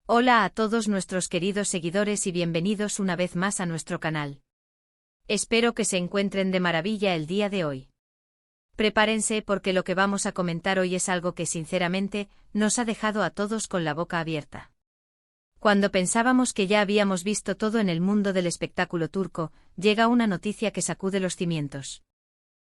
Hola a todos nuestros queridos seguidores y bienvenidos una vez más a nuestro canal. Espero que se encuentren de maravilla el día de hoy. Prepárense porque lo que vamos a comentar hoy es algo que sinceramente nos ha dejado a todos con la boca abierta. Cuando pensábamos que ya habíamos visto todo en el mundo del espectáculo turco, llega una noticia que sacude los cimientos.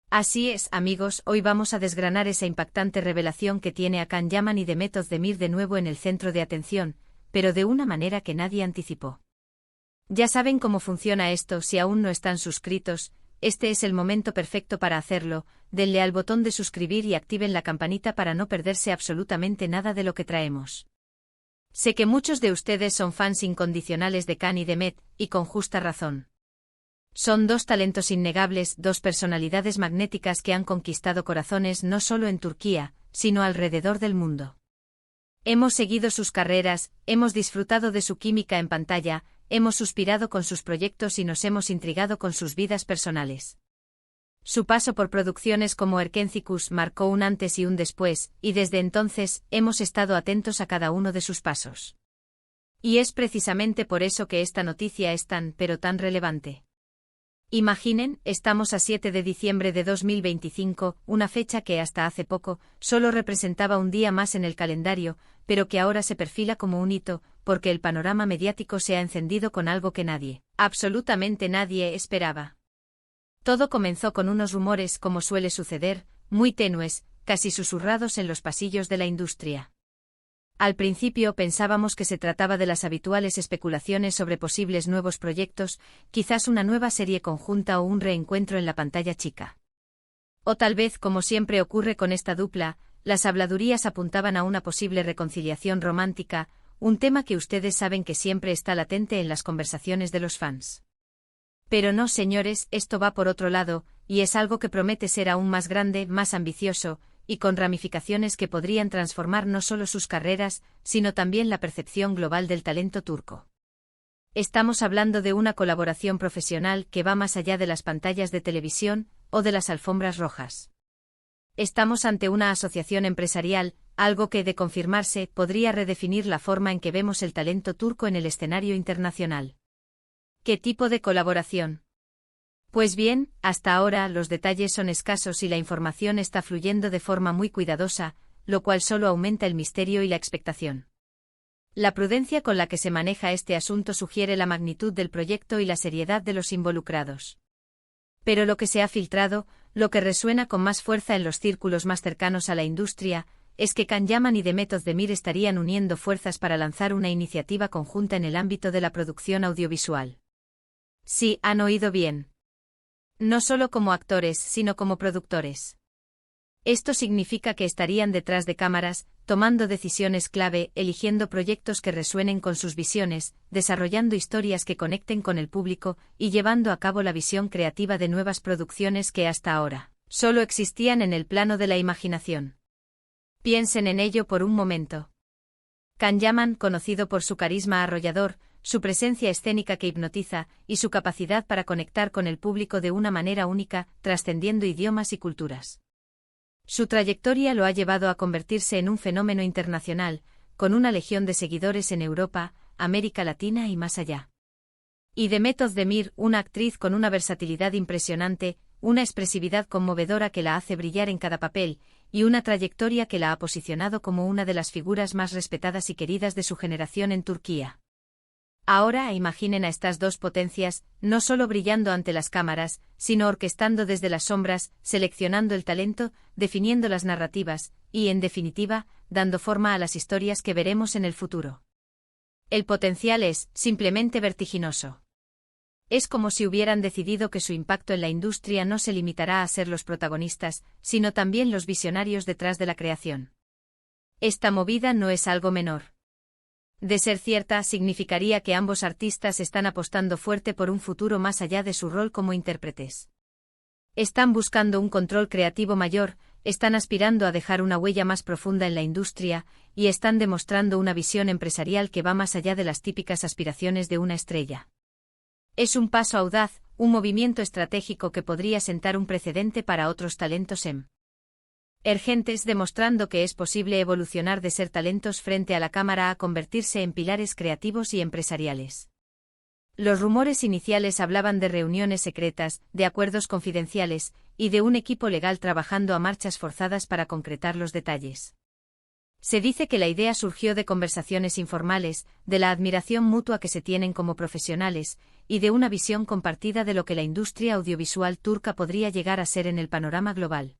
Así es, amigos, hoy vamos a desgranar esa impactante revelación que tiene a Can Yaman y Demet Özdemir de nuevo en el centro de atención, pero de una manera que nadie anticipó. Ya saben cómo funciona esto. Si aún no están suscritos, este es el momento perfecto para hacerlo. Denle al botón de suscribir y activen la campanita para no perderse absolutamente nada de lo que traemos. Sé que muchos de ustedes son fans incondicionales de Can y Demet, y con justa razón. Son dos talentos innegables, dos personalidades magnéticas que han conquistado corazones no solo en Turquía, sino alrededor del mundo. Hemos seguido sus carreras, hemos disfrutado de su química en pantalla, hemos suspirado con sus proyectos y nos hemos intrigado con sus vidas personales. Su paso por producciones como Erkencikus marcó un antes y un después, y desde entonces hemos estado atentos a cada uno de sus pasos. Y es precisamente por eso que esta noticia es tan, pero tan relevante. Imaginen, estamos a 7 de diciembre de 2025, una fecha que hasta hace poco solo representaba un día más en el calendario, pero que ahora se perfila como un hito, porque el panorama mediático se ha encendido con algo que nadie, absolutamente nadie, esperaba. Todo comenzó con unos rumores, como suele suceder, muy tenues, casi susurrados en los pasillos de la industria. Al principio pensábamos que se trataba de las habituales especulaciones sobre posibles nuevos proyectos, quizás una nueva serie conjunta o un reencuentro en la pantalla chica. O tal vez, como siempre ocurre con esta dupla, las habladurías apuntaban a una posible reconciliación romántica, un tema que ustedes saben que siempre está latente en las conversaciones de los fans. Pero no, señores, esto va por otro lado, y es algo que promete ser aún más grande, más ambicioso, y con ramificaciones que podrían transformar no solo sus carreras, sino también la percepción global del talento turco. Estamos hablando de una colaboración profesional que va más allá de las pantallas de televisión o de las alfombras rojas. Estamos ante una asociación empresarial, algo que, de confirmarse, podría redefinir la forma en que vemos el talento turco en el escenario internacional. ¿Qué tipo de colaboración? Pues bien, hasta ahora los detalles son escasos y la información está fluyendo de forma muy cuidadosa, lo cual solo aumenta el misterio y la expectación. La prudencia con la que se maneja este asunto sugiere la magnitud del proyecto y la seriedad de los involucrados. Pero lo que se ha filtrado, lo que resuena con más fuerza en los círculos más cercanos a la industria, es que Can Yaman y Demet Özdemir estarían uniendo fuerzas para lanzar una iniciativa conjunta en el ámbito de la producción audiovisual. Sí, han oído bien. No solo como actores, sino como productores. Esto significa que estarían detrás de cámaras, tomando decisiones clave, eligiendo proyectos que resuenen con sus visiones, desarrollando historias que conecten con el público y llevando a cabo la visión creativa de nuevas producciones que hasta ahora solo existían en el plano de la imaginación. Piensen en ello por un momento. Can Yaman, conocido por su carisma arrollador, su presencia escénica que hipnotiza, y su capacidad para conectar con el público de una manera única, trascendiendo idiomas y culturas. Su trayectoria lo ha llevado a convertirse en un fenómeno internacional, con una legión de seguidores en Europa, América Latina y más allá. Y Demet Özdemir, una actriz con una versatilidad impresionante, una expresividad conmovedora que la hace brillar en cada papel, y una trayectoria que la ha posicionado como una de las figuras más respetadas y queridas de su generación en Turquía. Ahora imaginen a estas dos potencias, no solo brillando ante las cámaras, sino orquestando desde las sombras, seleccionando el talento, definiendo las narrativas, y, en definitiva, dando forma a las historias que veremos en el futuro. El potencial es, simplemente vertiginoso. Es como si hubieran decidido que su impacto en la industria no se limitará a ser los protagonistas, sino también los visionarios detrás de la creación. Esta movida no es algo menor. De ser cierta, significaría que ambos artistas están apostando fuerte por un futuro más allá de su rol como intérpretes. Están buscando un control creativo mayor, están aspirando a dejar una huella más profunda en la industria, y están demostrando una visión empresarial que va más allá de las típicas aspiraciones de una estrella. Es un paso audaz, un movimiento estratégico que podría sentar un precedente para otros talentos emergentes demostrando que es posible evolucionar de ser talentos frente a la cámara a convertirse en pilares creativos y empresariales. Los rumores iniciales hablaban de reuniones secretas, de acuerdos confidenciales, y de un equipo legal trabajando a marchas forzadas para concretar los detalles. Se dice que la idea surgió de conversaciones informales, de la admiración mutua que se tienen como profesionales, y de una visión compartida de lo que la industria audiovisual turca podría llegar a ser en el panorama global.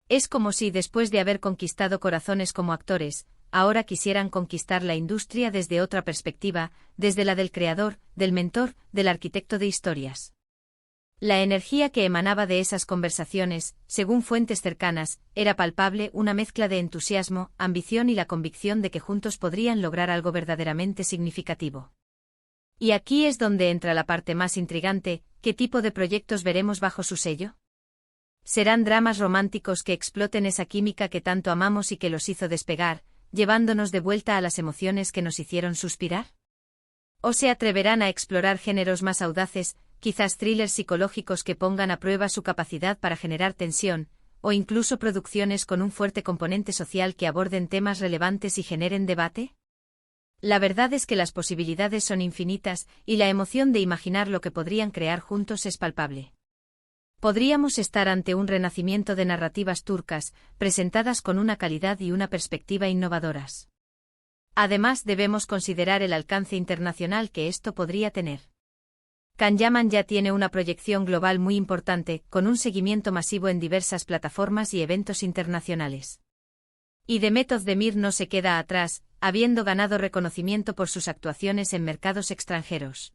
Es como si, después de haber conquistado corazones como actores, ahora quisieran conquistar la industria desde otra perspectiva, desde la del creador, del mentor, del arquitecto de historias. La energía que emanaba de esas conversaciones, según fuentes cercanas, era palpable, una mezcla de entusiasmo, ambición y la convicción de que juntos podrían lograr algo verdaderamente significativo. Y aquí es donde entra la parte más intrigante: ¿qué tipo de proyectos veremos bajo su sello? ¿Serán dramas románticos que exploten esa química que tanto amamos y que los hizo despegar, llevándonos de vuelta a las emociones que nos hicieron suspirar? ¿O se atreverán a explorar géneros más audaces, quizás thrillers psicológicos que pongan a prueba su capacidad para generar tensión, o incluso producciones con un fuerte componente social que aborden temas relevantes y generen debate? La verdad es que las posibilidades son infinitas, y la emoción de imaginar lo que podrían crear juntos es palpable. Podríamos estar ante un renacimiento de narrativas turcas, presentadas con una calidad y una perspectiva innovadoras. Además, debemos considerar el alcance internacional que esto podría tener. Can Yaman ya tiene una proyección global muy importante, con un seguimiento masivo en diversas plataformas y eventos internacionales. Y Demet Özdemir no se queda atrás, habiendo ganado reconocimiento por sus actuaciones en mercados extranjeros.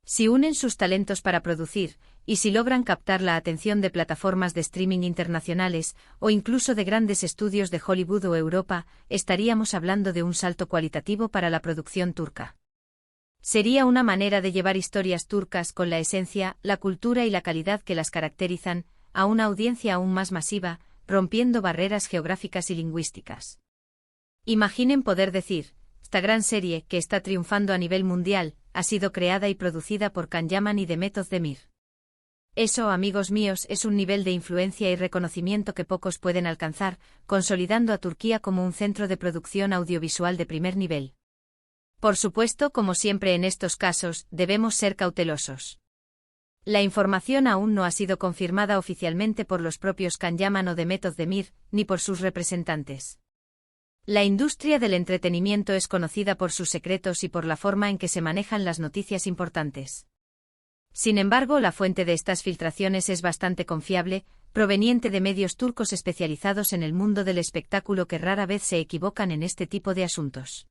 Si unen sus talentos para producir, y si logran captar la atención de plataformas de streaming internacionales, o incluso de grandes estudios de Hollywood o Europa, estaríamos hablando de un salto cualitativo para la producción turca. Sería una manera de llevar historias turcas con la esencia, la cultura y la calidad que las caracterizan, a una audiencia aún más masiva, rompiendo barreras geográficas y lingüísticas. Imaginen poder decir: esta gran serie, que está triunfando a nivel mundial, ha sido creada y producida por Can Yaman y Demet Özdemir. Eso, amigos míos, es un nivel de influencia y reconocimiento que pocos pueden alcanzar, consolidando a Turquía como un centro de producción audiovisual de primer nivel. Por supuesto, como siempre en estos casos, debemos ser cautelosos. La información aún no ha sido confirmada oficialmente por los propios Can Yaman o Demet Özdemir, ni por sus representantes. La industria del entretenimiento es conocida por sus secretos y por la forma en que se manejan las noticias importantes. Sin embargo, la fuente de estas filtraciones es bastante confiable, proveniente de medios turcos especializados en el mundo del espectáculo que rara vez se equivocan en este tipo de asuntos.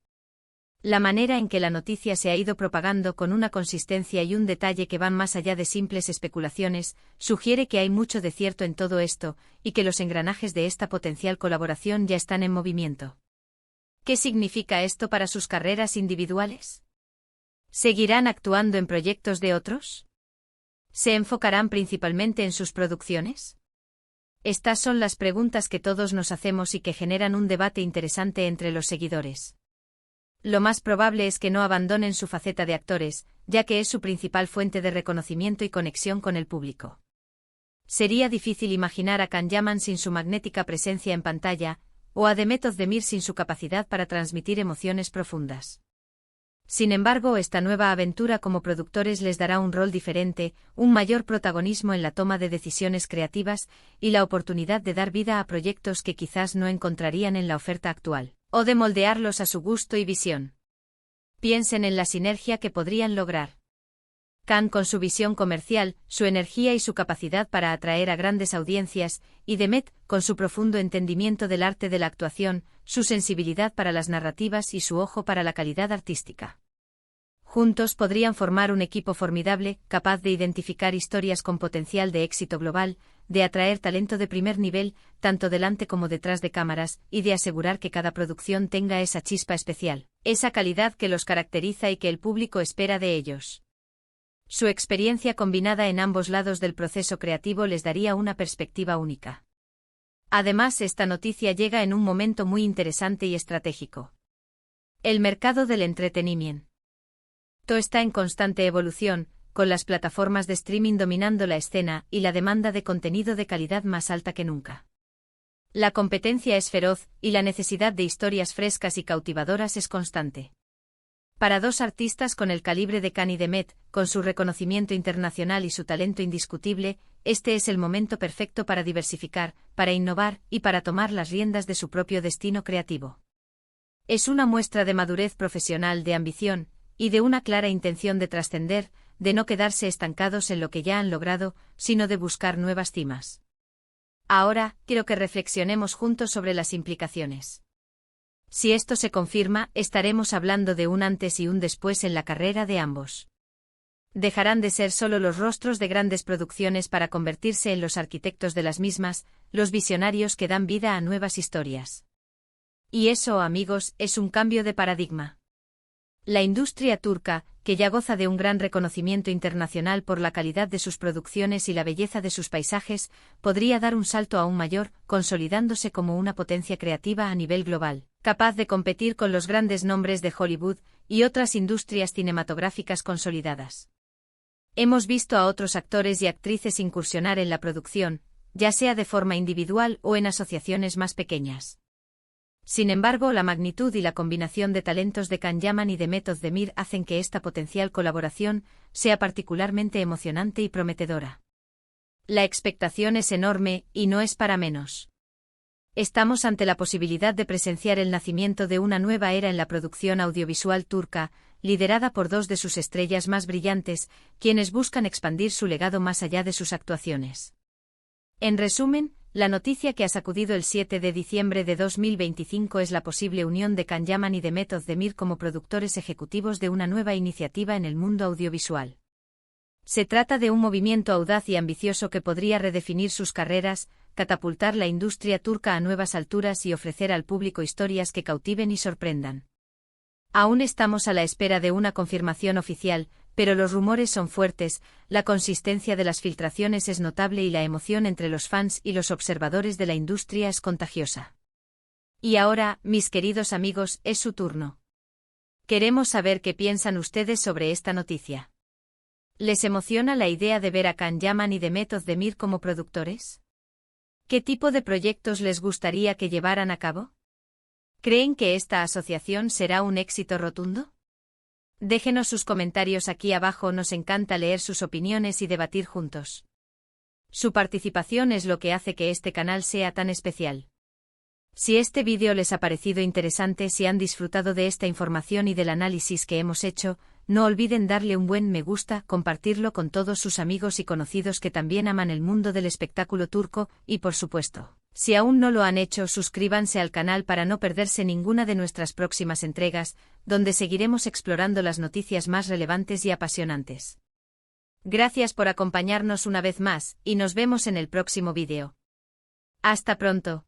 La manera en que la noticia se ha ido propagando con una consistencia y un detalle que van más allá de simples especulaciones, sugiere que hay mucho de cierto en todo esto, y que los engranajes de esta potencial colaboración ya están en movimiento. ¿Qué significa esto para sus carreras individuales? ¿Seguirán actuando en proyectos de otros? ¿Se enfocarán principalmente en sus producciones? Estas son las preguntas que todos nos hacemos y que generan un debate interesante entre los seguidores. Lo más probable es que no abandonen su faceta de actores, ya que es su principal fuente de reconocimiento y conexión con el público. Sería difícil imaginar a Can Yaman sin su magnética presencia en pantalla, o a Demet Özdemir sin su capacidad para transmitir emociones profundas. Sin embargo, esta nueva aventura como productores les dará un rol diferente, un mayor protagonismo en la toma de decisiones creativas, y la oportunidad de dar vida a proyectos que quizás no encontrarían en la oferta actual, o de moldearlos a su gusto y visión. Piensen en la sinergia que podrían lograr. Can con su visión comercial, su energía y su capacidad para atraer a grandes audiencias, y Demet con su profundo entendimiento del arte de la actuación, su sensibilidad para las narrativas y su ojo para la calidad artística. Juntos podrían formar un equipo formidable, capaz de identificar historias con potencial de éxito global, de atraer talento de primer nivel, tanto delante como detrás de cámaras, y de asegurar que cada producción tenga esa chispa especial, esa calidad que los caracteriza y que el público espera de ellos. Su experiencia combinada en ambos lados del proceso creativo les daría una perspectiva única. Además, esta noticia llega en un momento muy interesante y estratégico. El mercado del entretenimiento está en constante evolución, con las plataformas de streaming dominando la escena y la demanda de contenido de calidad más alta que nunca. La competencia es feroz, y la necesidad de historias frescas y cautivadoras es constante. Para dos artistas con el calibre de Khan y de Met, con su reconocimiento internacional y su talento indiscutible, este es el momento perfecto para diversificar, para innovar y para tomar las riendas de su propio destino creativo. Es una muestra de madurez profesional, de ambición, y de una clara intención de trascender, de no quedarse estancados en lo que ya han logrado, sino de buscar nuevas cimas. Ahora, quiero que reflexionemos juntos sobre las implicaciones. Si esto se confirma, estaremos hablando de un antes y un después en la carrera de ambos. Dejarán de ser solo los rostros de grandes producciones para convertirse en los arquitectos de las mismas, los visionarios que dan vida a nuevas historias. Y eso, amigos, es un cambio de paradigma. La industria turca, que ya goza de un gran reconocimiento internacional por la calidad de sus producciones y la belleza de sus paisajes, podría dar un salto aún mayor, consolidándose como una potencia creativa a nivel global, capaz de competir con los grandes nombres de Hollywood y otras industrias cinematográficas consolidadas. Hemos visto a otros actores y actrices incursionar en la producción, ya sea de forma individual o en asociaciones más pequeñas. Sin embargo, la magnitud y la combinación de talentos de Can Yaman y de Met Özdemir hacen que esta potencial colaboración sea particularmente emocionante y prometedora. La expectación es enorme, y no es para menos. Estamos ante la posibilidad de presenciar el nacimiento de una nueva era en la producción audiovisual turca, liderada por dos de sus estrellas más brillantes, quienes buscan expandir su legado más allá de sus actuaciones. En resumen, la noticia que ha sacudido el 7 de diciembre de 2025 es la posible unión de Can Yaman y de Met Özdemir como productores ejecutivos de una nueva iniciativa en el mundo audiovisual. Se trata de un movimiento audaz y ambicioso que podría redefinir sus carreras, catapultar la industria turca a nuevas alturas y ofrecer al público historias que cautiven y sorprendan. Aún estamos a la espera de una confirmación oficial, pero los rumores son fuertes, la consistencia de las filtraciones es notable y la emoción entre los fans y los observadores de la industria es contagiosa. Y ahora, mis queridos amigos, es su turno. Queremos saber qué piensan ustedes sobre esta noticia. ¿Les emociona la idea de ver a Can Yaman y de Met Özdemir como productores? ¿Qué tipo de proyectos les gustaría que llevaran a cabo? ¿Creen que esta asociación será un éxito rotundo? Déjenos sus comentarios aquí abajo, nos encanta leer sus opiniones y debatir juntos. Su participación es lo que hace que este canal sea tan especial. Si este vídeo les ha parecido interesante, si han disfrutado de esta información y del análisis que hemos hecho, no olviden darle un buen me gusta, compartirlo con todos sus amigos y conocidos que también aman el mundo del espectáculo turco, y por supuesto, si aún no lo han hecho, suscríbanse al canal para no perderse ninguna de nuestras próximas entregas, donde seguiremos explorando las noticias más relevantes y apasionantes. Gracias por acompañarnos una vez más, y nos vemos en el próximo vídeo. Hasta pronto.